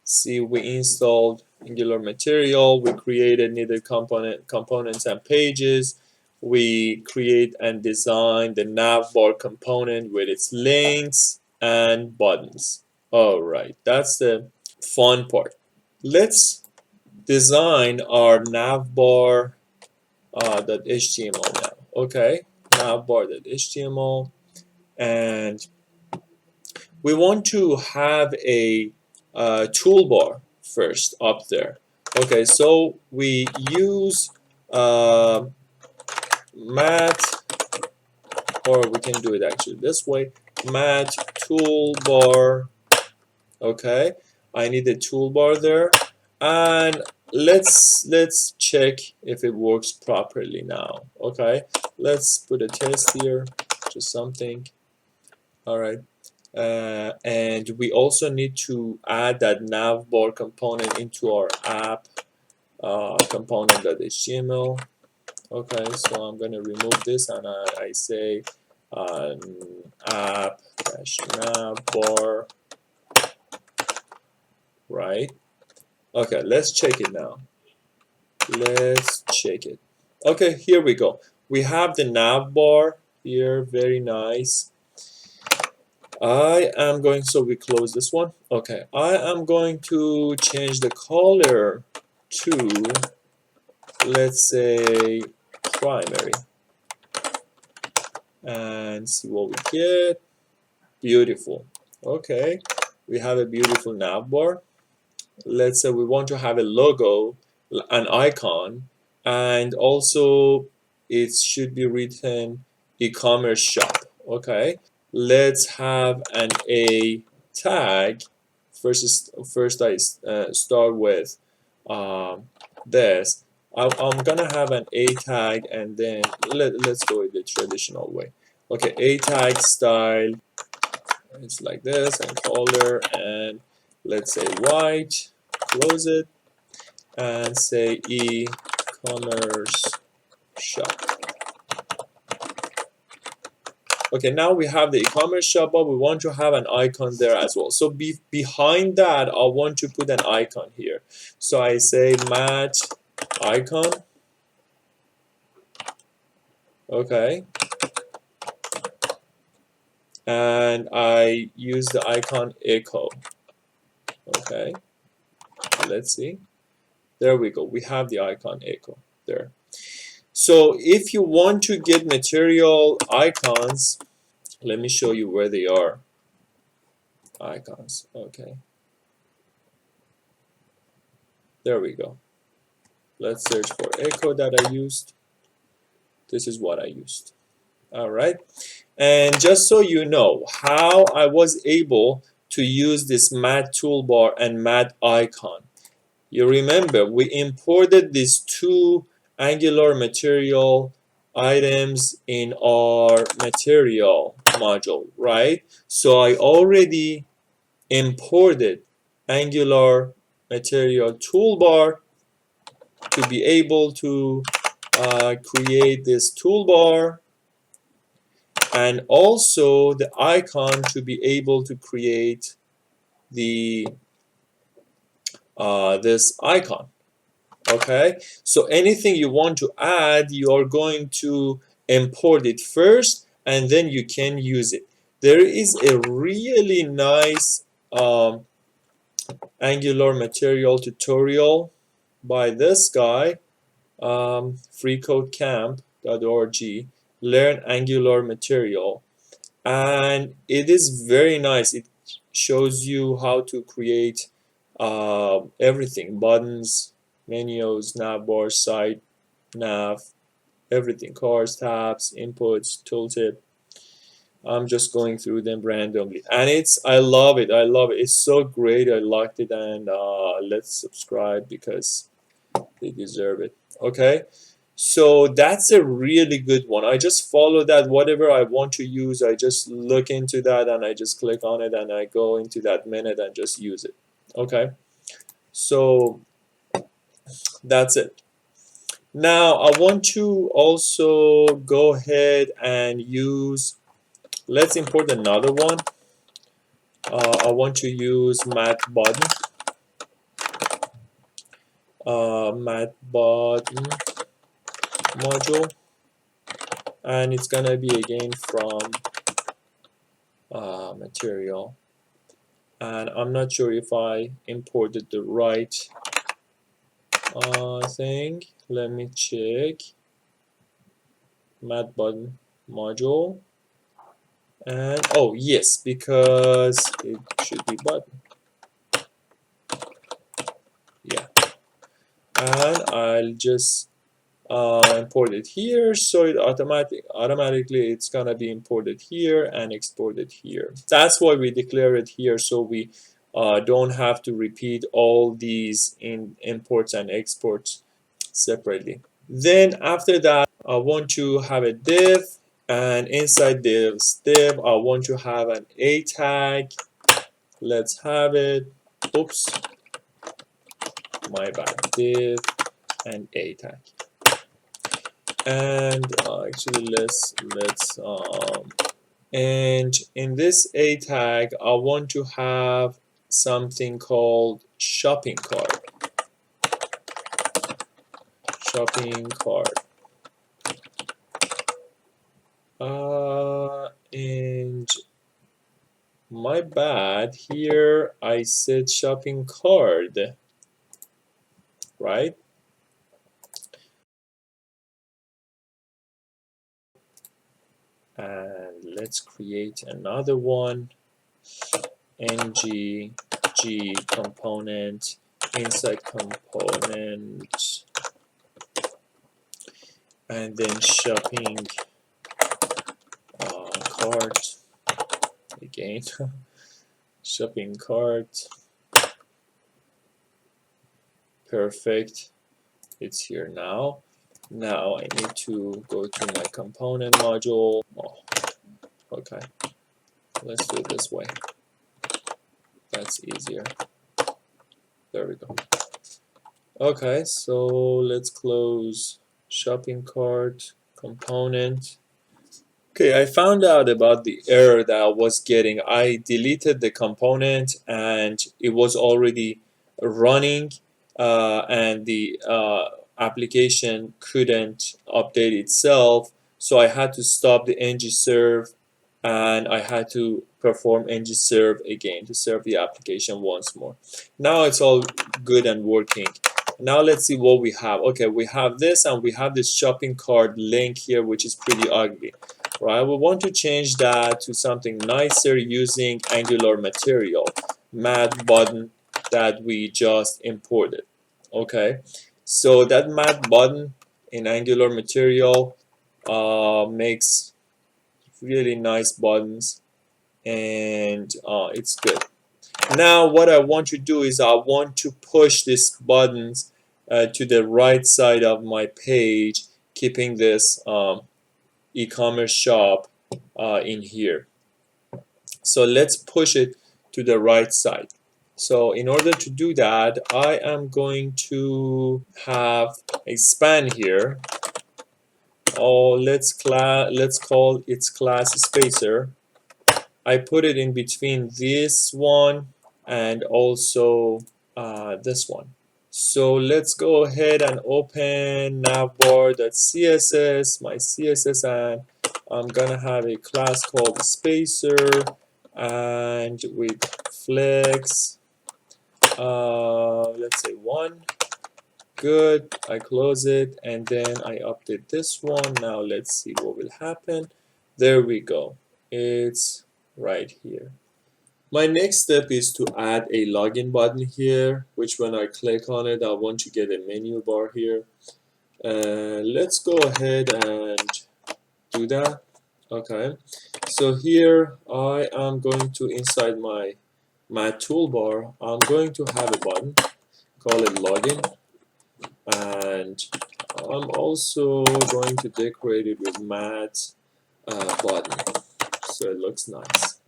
See, we installed Angular material, we created needed components and pages, we create and design the Navbar component with its links and buttons. Alright, that's the fun part. Let's design our Navbar .html now. Okay, Navbar.html, and we want to have a toolbar first up there. Okay, so we use mat, or we can do it actually this way, mat toolbar. Okay, I need a toolbar there, and let's check if it works properly now. Okay, let's put a test here, just something. All right. And we also need to add that navbar component into our app component.html. Okay, so I'm going to remove this, and I say app-navbar, right? Okay, let's check it now. Let's check it. Okay, here we go. We have the navbar here, very nice. I am going, so we close this one. Okay, I am going to change the color to, let's say, primary, and see what we get. Beautiful. Okay, we have a beautiful navbar. Let's say we want to have a logo, an icon, and also it should be written e-commerce shop. Okay, let's have an A tag. First I start with this. I'm gonna have an A tag, and then let's go with the traditional way. Okay, A tag style, it's like this, and color, and let's say white, close it, and say e-commerce shop. Okay, now we have the e-commerce shop, but we want to have an icon there as well. So behind that, I want to put an icon here. So I say mat icon. Okay. And I use the icon echo. Okay. Let's see. There we go. We have the icon echo there. So if you want to get material icons, let me show you where they are. Icons. Okay. There we go. Let's search for echo that I used. This is what I used. All right. And just so you know how I was able to use this mat toolbar and mat icon. You remember we imported these two Angular material items in our material module, right? So I already imported Angular material toolbar to be able to create this toolbar, and also the icon to be able to create the this icon. Okay, so anything you want to add, you are going to import it first, and then you can use it. There is a really nice Angular material tutorial by this guy, freecodecamp.org, learn Angular material, and it is very nice. It shows you how to create everything: buttons, menus, navbar, site nav, everything, cars, tabs, inputs, tooltip. I'm just going through them randomly, and I love it. I love it. It's so great. I liked it, and let's subscribe because they deserve it. Okay, so that's a really good one. I just follow that. Whatever I want to use, I just look into that, and I just click on it, and I go into that minute and just use it. Okay, so that's it. Now I want to also go ahead and use, let's import another one. I want to use mat button. mat button module, and it's gonna be again from material. And I'm not sure if I imported the right thing. Let me check. Mat button module, and oh yes, because it should be button. Yeah, and I'll just import it here, so it automatically it's gonna be imported here and exported here. That's why we declare it here, so we don't have to repeat all these imports and exports separately. Then after that, I want to have a div, and inside this div I want to have an a tag. Let's have it. Oops, my bad. Div and a tag. And actually let's and in this a tag I want to have something called shopping cart. And my bad, here I said shopping cart, right? And let's create another one. ng g component inside component, and then shopping cart again. Shopping cart. Perfect. It's here now. Now I need to go to my component module. Oh, okay. Let's do it this way. That's easier. There we go. Okay, so let's close shopping cart component. Okay, I found out about the error that I was getting. I deleted the component and it was already running, and the application couldn't update itself, so I had to stop the ng-serve and I had to perform ng-serve again to serve the application once more. Now it's all good and working. Now let's see what we have. Okay, we have this, and we have this shopping cart link here, which is pretty ugly. Right, we want to change that to something nicer using Angular material, mat button that we just imported. Okay, so that mat button in Angular material makes really nice buttons, and it's good. Now what I want to do is I want to push these buttons to the right side of my page, keeping this e-commerce shop in here. So let's push it to the right side. So in order to do that, I am going to have a span here. Oh, let's call its class spacer. I put it in between this one and also this one. So let's go ahead and open navbar.css, my CSS, and I'm gonna have a class called spacer, and with flex, let's say 1. Good. I close it, and then I update this one. Now let's see what will happen. There we go. It's right here. My next step is to add a login button here, which when I click on it, I want to get a menu bar here. Let's go ahead and do that. Okay, so here I am going to, inside my toolbar, I'm going to have a button, call it login, and I'm also going to decorate it with mat button, so it looks nice.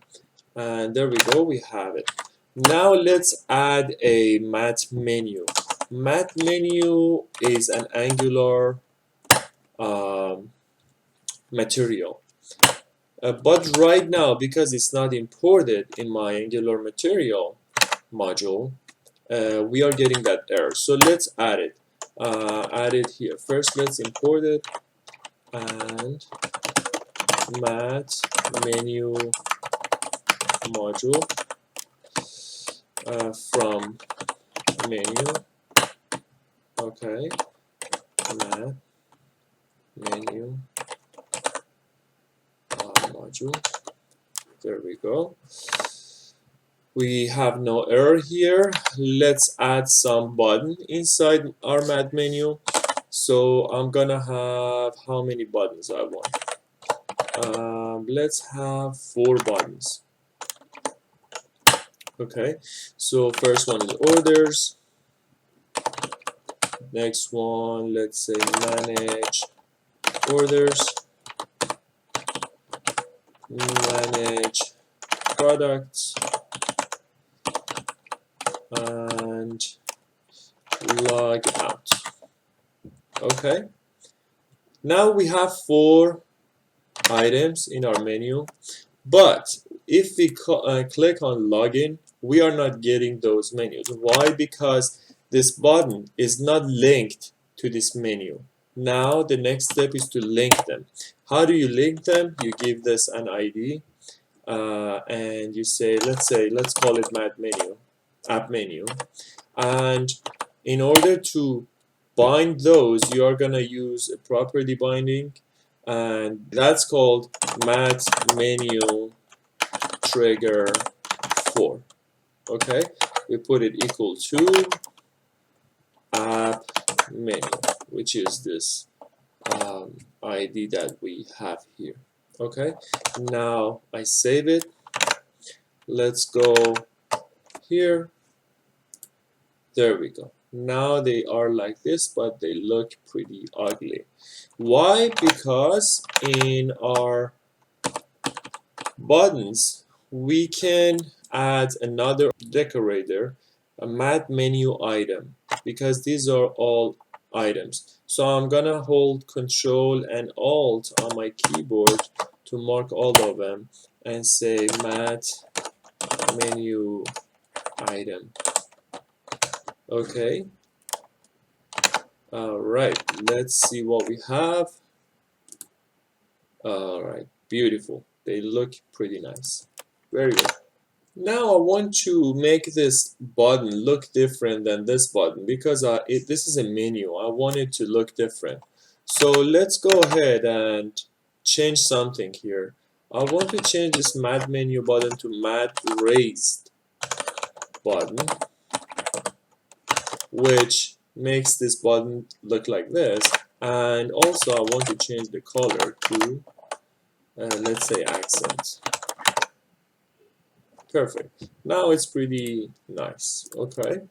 And there we go, we have it. Now let's add a mat menu. Mat menu is an Angular material. But right now, because it's not imported in my Angular material module, we are getting that error. So let's add it. Add it here. First, let's import it and mat menu module from menu. Okay, mat menu module. There we go. We have no error here. Let's add some button inside our mat menu. So I'm gonna have how many buttons I want. Let's have 4 buttons. Okay, so first one is orders. Next one, let's say manage orders, manage products, and log out. Okay, now we have 4 items in our menu, but if we click on login, we are not getting those menus. Why? Because this button is not linked to this menu. Now the next step is to link them. How do you link them? You give this an ID and you say, let's call it app menu, and in order to bind those, you are gonna use a property binding, and that's called mat menu trigger 4. Okay, we put it equal to app menu, which is this ID that we have here. Okay, now I save it. Let's go here. There we go. Now they are like this, but they look pretty ugly. Why? Because in our buttons, we can add another decorator, a mat menu item, because these are all items. So I'm gonna hold Control and Alt on my keyboard to mark all of them and say mat menu item. Okay. Alright, let's see what we have. Alright, beautiful. They look pretty nice. Very good. Now I want to make this button look different than this button because this is a menu. I want it to look different. So let's go ahead and change something here. I want to change this mat menu button to mat raised button, which makes this button look like this. And also I want to change the color to let's say accent. Perfect. Now it's pretty nice. Okay.